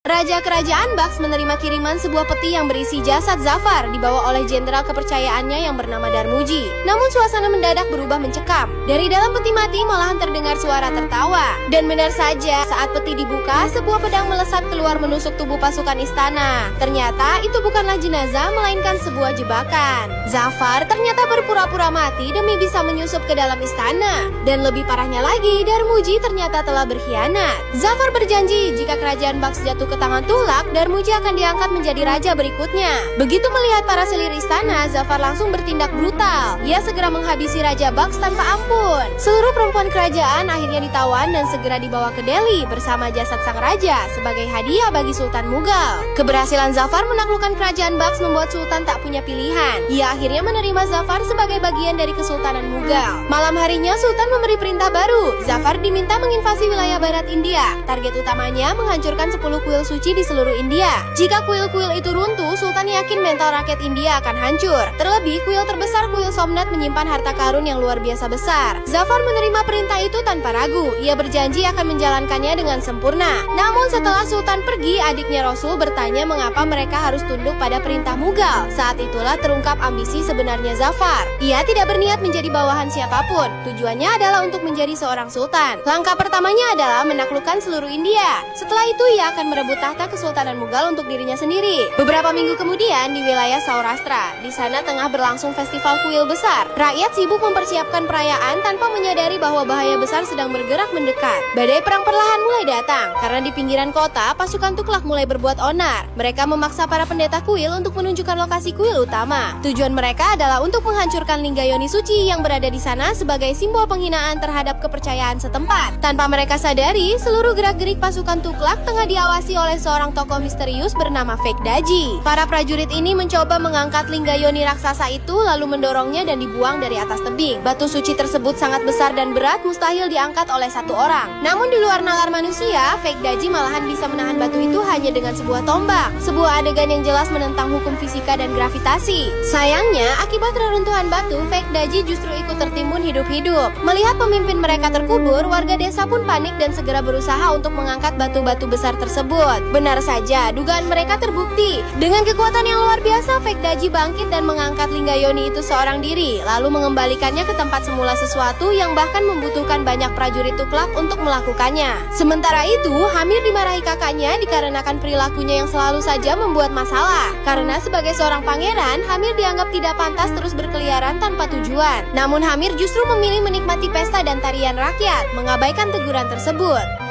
Raja Kerajaan Baksh menerima kiriman sebuah peti yang berisi jasad Zafar dibawa oleh jenderal kepercayaannya yang bernama Darmuji. Namun suasana mendadak berubah mencekam. Dari dalam peti mati malahan terdengar suara tertawa. Dan benar saja, saat peti dibuka, sebuah pedang melesat keluar menusuk tubuh pasukan istana. Ternyata itu bukanlah jenazah, melainkan sebuah jebakan. Zafar ternyata berpura-pura mati demi bisa menyusup ke dalam istana. Dan lebih parahnya lagi, Darmuji ternyata telah berkhianat. Zafar berjanji jika kerajaan Baksh jatuh ke tangan Tughlaq, Darmuji akan diangkat menjadi raja berikutnya. Begitu melihat para selir istana, Zafar langsung bertindak brutal. Ia segera menghabisi Raja Baksh tanpa ampun. Seluruh perempuan kerajaan akhirnya ditawan dan segera dibawa ke Delhi bersama jasad sang raja sebagai hadiah bagi Sultan Mughal. Keberhasilan Zafar menaklukkan kerajaan Baksh membuat Sultan tak punya pilihan. Ia akhirnya menerima Zafar sebagai bagian dari Kesultanan Mughal. Malam harinya Sultan memberi perintah baru. Zafar diminta menginvasi wilayah barat India. Target utamanya menghancurkan 10 kuil suci di seluruh India. Jika kuil-kuil itu runtuh, Sultan yakin mental rakyat India akan hancur. Terlebih, kuil terbesar kuil Somnath menyimpan harta karun yang luar biasa besar. Zafar menerima perintah itu tanpa ragu. Ia berjanji akan menjalankannya dengan sempurna. Namun setelah Sultan pergi, adiknya Rasul bertanya mengapa mereka harus tunduk pada perintah Mughal. Saat itulah terungkap ambisi sebenarnya Zafar. Ia tidak berniat menjadi bawahan siapapun. Tujuannya adalah untuk menjadi seorang sultan. Langkah pertamanya adalah menaklukkan seluruh India. Setelah itu ia akan merebut tahta Kesultanan Mughal untuk dirinya sendiri. Beberapa minggu kemudian di wilayah Saurashtra, di sana tengah berlangsung festival kuil besar. Rakyat sibuk mempersiapkan perayaan tanpa menyadari bahwa bahaya besar sedang bergerak mendekat. Badai perang perlahan mulai datang karena di pinggiran kota pasukan Tughlaq mulai berbuat onar. Mereka memaksa para pendeta kuil untuk menunjukkan lokasi kuil utama. Tujuan mereka adalah untuk menghancurkan lingga Yoni suci yang berada di sana sebagai simbol penghinaan terhadap kepercayaan setempat. Tanpa mereka sadari, seluruh gerak-gerik pasukan Tughlaq tengah diawasi oleh seorang tokoh misterius bernama Phekdaji. Para prajurit ini mencoba mengangkat lingga Yoni raksasa itu lalu mendorongnya dan dibuang dari atas tebing. Batu suci tersebut sangat besar dan berat, mustahil diangkat oleh satu orang. Namun di luar nalar manusia, Phekdaji malahan bisa menahan batu itu hanya dengan sebuah tombak. Sebuah adegan yang jelas menentang hukum fisika dan gravitasi. Sayangnya, akibat reruntuhan batu, Phekdaji justru ikut tertimbun hidup-hidup. Melihat pemimpin mereka terkubur, warga desa pun panik dan segera berusaha untuk mengangkat batu-batu besar tersebut. Benar saja, dugaan mereka terbukti. Dengan kekuatan yang luar biasa, Phekdaji bangkit dan mengangkat lingga Yoni itu seorang diri, lalu mengembalikannya ke tempat semula, sesuatu yang bahkan membutuhkan banyak prajurit Tughlaq untuk melakukannya. Sementara itu, Hamir dimarahi kakaknya dikarenakan perilakunya yang selalu saja membuat masalah. Karena sebagai seorang pangeran, Hamir dianggap tidak pantas terus berkeliaran tanpa tujuan. Namun Hamir justru memilih menikmati pesta dan tarian rakyat, mengabaikan teguran tersebut.